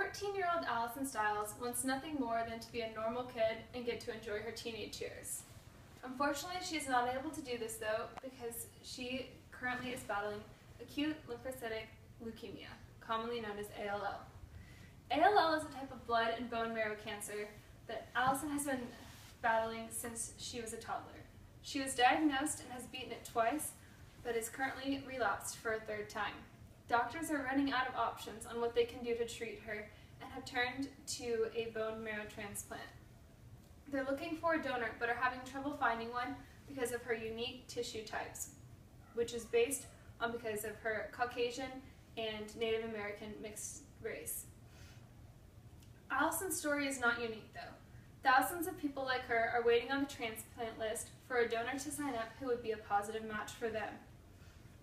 14-year-old Allison Stiles wants nothing more than to be a normal kid and get to enjoy her teenage years. Unfortunately, she is not able to do this though because she currently is battling acute lymphocytic leukemia, commonly known as ALL. ALL is a type of blood and bone marrow cancer that Allison has been battling since she was a toddler. She was diagnosed and has beaten it twice, but is currently relapsed for a third time. Doctors are running out of options on what they can do to treat her and have turned to a bone marrow transplant. They're looking for a donor but are having trouble finding one because of her unique tissue types, which is based on because of her Caucasian and Native American mixed race. Allison's story is not unique though. Thousands of people like her are waiting on the transplant list for a donor to sign up who would be a positive match for them.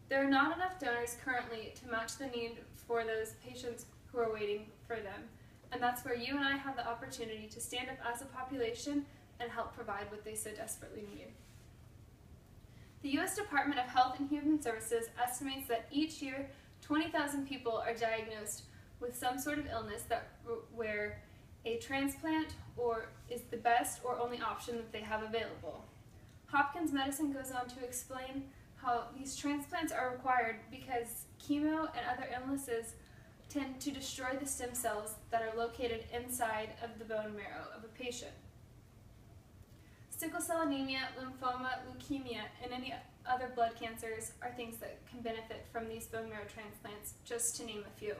There are not enough donors currently to match the need for those patients who are waiting for them, and that's where you and I have the opportunity to stand up as a population and help provide what they so desperately need. The U.S. Department of Health and Human Services estimates that each year 20,000 people are diagnosed with some sort of illness where a transplant is the best or only option that they have available. Hopkins Medicine goes on to explain how these transplants are required because chemo and other illnesses tend to destroy the stem cells that are located inside of the bone marrow of a patient. Sickle cell anemia, lymphoma, leukemia, and any other blood cancers are things that can benefit from these bone marrow transplants, just to name a few.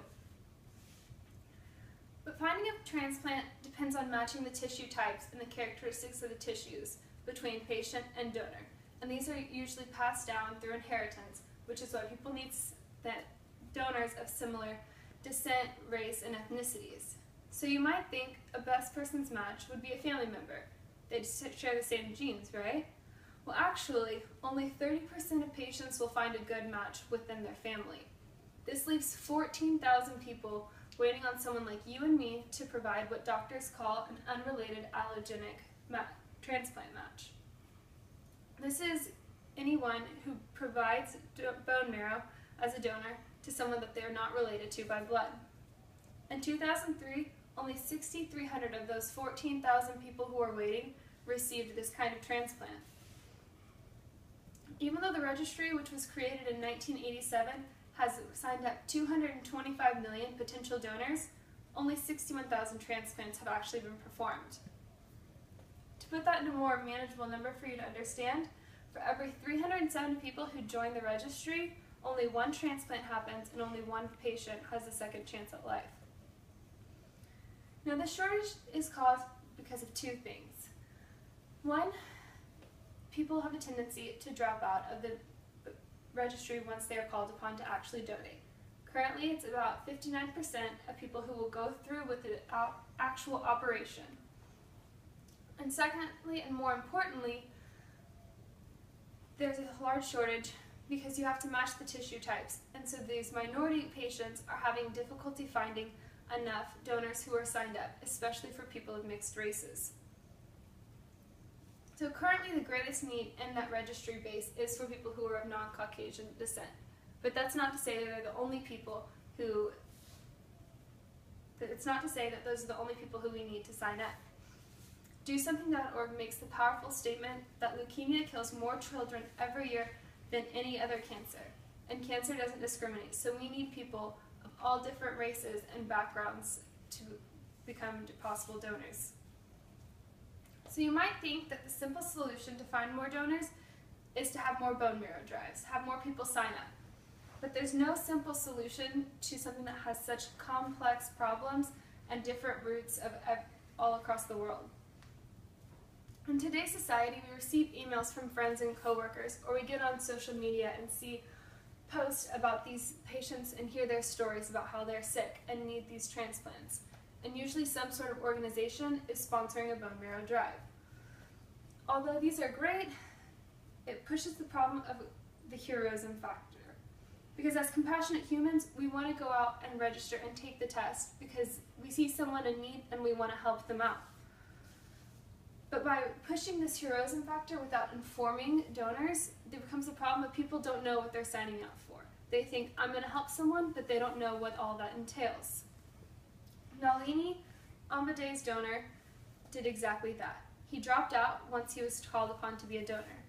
But finding a transplant depends on matching the tissue types and the characteristics of the tissues between patient and donor. And these are usually passed down through inheritance, which is why people need donors of similar descent, race, and ethnicities. So you might think a best person's match would be a family member. They'd share the same genes, right? Well, actually, only 30% of patients will find a good match within their family. This leaves 14,000 people waiting on someone like you and me to provide what doctors call an unrelated allogenic transplant match. This is anyone who provides bone marrow as a donor to someone that they are not related to by blood. In 2003, only 6,300 of those 14,000 people who are waiting received this kind of transplant. Even though the registry, which was created in 1987, has signed up 225 million potential donors, only 61,000 transplants have actually been performed. To put that in a more manageable number for you to understand, for every 370 people who join the registry, only one transplant happens and only one patient has a second chance at life. Now, this shortage is caused because of two things. One, people have a tendency to drop out of the registry once they are called upon to actually donate. Currently, it's about 59% of people who will go through with the actual operation. And secondly, and more importantly, there's a large shortage because you have to match the tissue types, and so these minority patients are having difficulty finding enough donors who are signed up, especially for people of mixed races. So currently the greatest need in that registry base is for people who are of non-Caucasian descent. But that's not to say that they're the only people who, it's not to say that those are the only people who we need to sign up. DoSomething.org makes the powerful statement that leukemia kills more children every year than any other cancer. And cancer doesn't discriminate, so we need people of all different races and backgrounds to become possible donors. So you might think that the simple solution to find more donors is to have more bone marrow drives, have more people sign up. But there's no simple solution to something that has such complex problems and different roots of all across the world. In today's society, we receive emails from friends and coworkers, or we get on social media and see posts about these patients and hear their stories about how they're sick and need these transplants. And usually some sort of organization is sponsoring a bone marrow drive. Although these are great, it pushes the problem of the heroism factor. Because as compassionate humans, we want to go out and register and take the test because we see someone in need and we want to help them out. But by pushing this heroism factor without informing donors, there becomes a problem that people don't know what they're signing up for. They think, I'm going to help someone, but they don't know what all that entails. Nalini, Ambaday's donor, did exactly that. He dropped out once he was called upon to be a donor.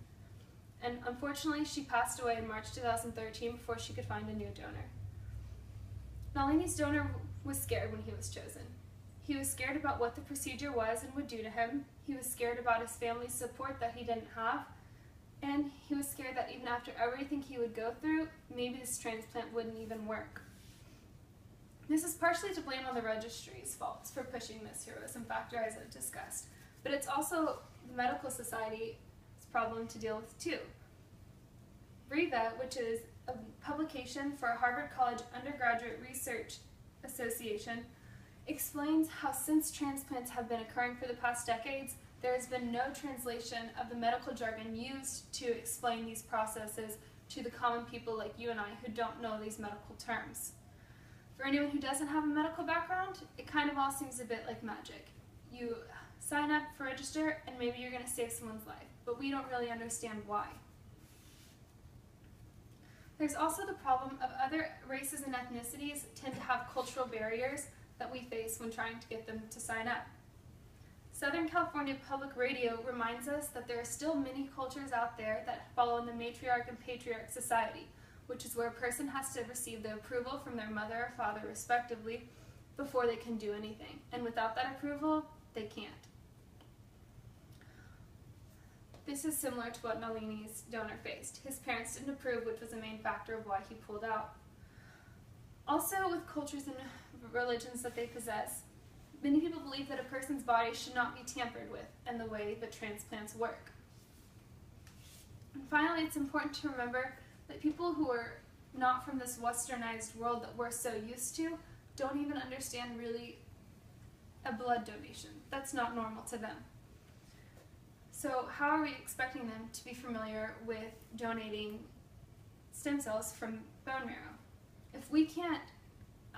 And unfortunately, she passed away in March 2013 before she could find a new donor. Nalini's donor was scared when he was chosen. He was scared about what the procedure was and would do to him. He was scared about his family's support that he didn't have. And he was scared that even after everything he would go through, maybe this transplant wouldn't even work. This is partially to blame on the registry's faults for pushing this heroism factor, as I've discussed. But it's also the medical society's problem to deal with too. REVA, which is a publication for Harvard College Undergraduate Research Association, explains how since transplants have been occurring for the past decades, there has been no translation of the medical jargon used to explain these processes to the common people like you and I who don't know these medical terms. For anyone who doesn't have a medical background, it kind of all seems a bit like magic. You sign up for register and maybe you're going to save someone's life, but we don't really understand why. There's also the problem of other races and ethnicities tend to have cultural barriers that we face when trying to get them to sign up. Southern California Public Radio reminds us that there are still many cultures out there that follow in the matriarch and patriarch society, which is where a person has to receive the approval from their mother or father respectively before they can do anything. And without that approval, they can't. This is similar to what Nalini's donor faced. His parents didn't approve, which was a main factor of why he pulled out. Also, with cultures and religions that they possess, many people believe that a person's body should not be tampered with in the way that transplants work. And finally, it's important to remember that people who are not from this westernized world that we're so used to don't even understand really a blood donation. That's not normal to them. So how are we expecting them to be familiar with donating stem cells from bone marrow? If we can't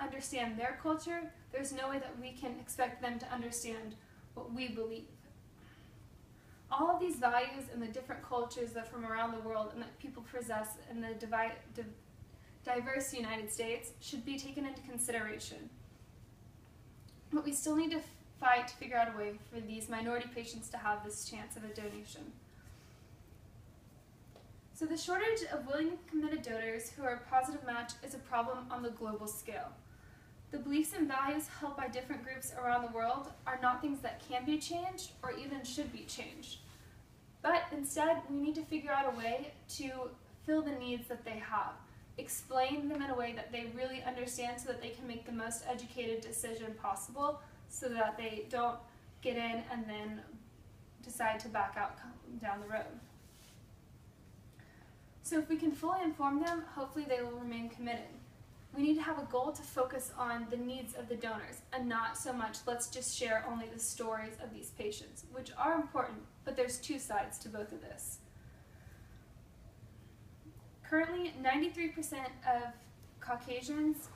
understand their culture, there's no way that we can expect them to understand what we believe. All of these values and the different cultures that from around the world and that people possess in the diverse United States should be taken into consideration. But we still need to fight to figure out a way for these minority patients to have this chance of a donation. So the shortage of willing and committed donors who are a positive match is a problem on the global scale. The beliefs and values held by different groups around the world are not things that can be changed or even should be changed. But instead, we need to figure out a way to fill the needs that they have, explain them in a way that they really understand so that they can make the most educated decision possible so that they don't get in and then decide to back out down the road. So if we can fully inform them, hopefully they will remain committed. We need to have a goal to focus on the needs of the donors and not so much let's just share only the stories of these patients, which are important, but there's two sides to both of this. Currently, 93% of Caucasians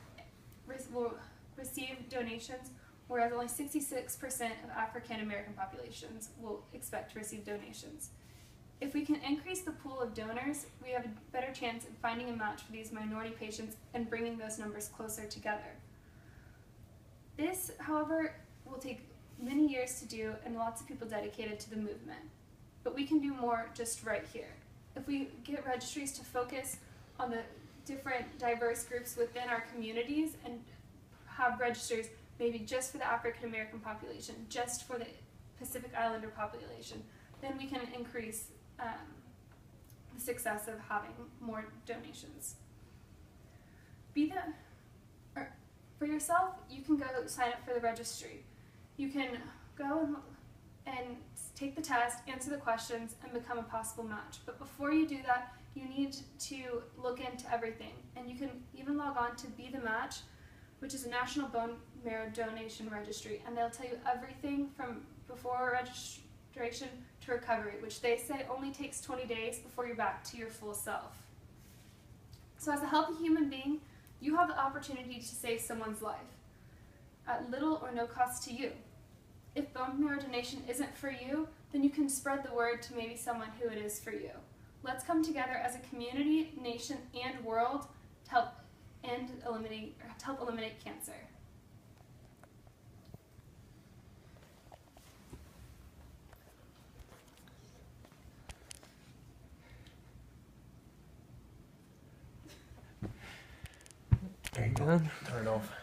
will receive donations, whereas only 66% of African American populations will expect to receive donations. If we can increase the pool of donors, we have a better chance of finding a match for these minority patients and bringing those numbers closer together. This, however, will take many years to do and lots of people dedicated to the movement. But we can do more just right here. If we get registries to focus on the different diverse groups within our communities and have registers maybe just for the African American population, just for the Pacific Islander population, then we can increase the success of having more donations. For yourself, you can go sign up for the registry. You can go and take the test, answer the questions, and become a possible match. But before you do that, you need to look into everything. And you can even log on to Be the Match, which is a national bone marrow donation registry, and they'll tell you everything from before registration to recovery, which they say only takes 20 days before you're back to your full self. So as a healthy human being, you have the opportunity to save someone's life at little or no cost to you. If bone marrow donation isn't for you, then you can spread the word to maybe someone who it is for you. Let's come together as a community, nation, and world to help eliminate cancer. done? Turn it off.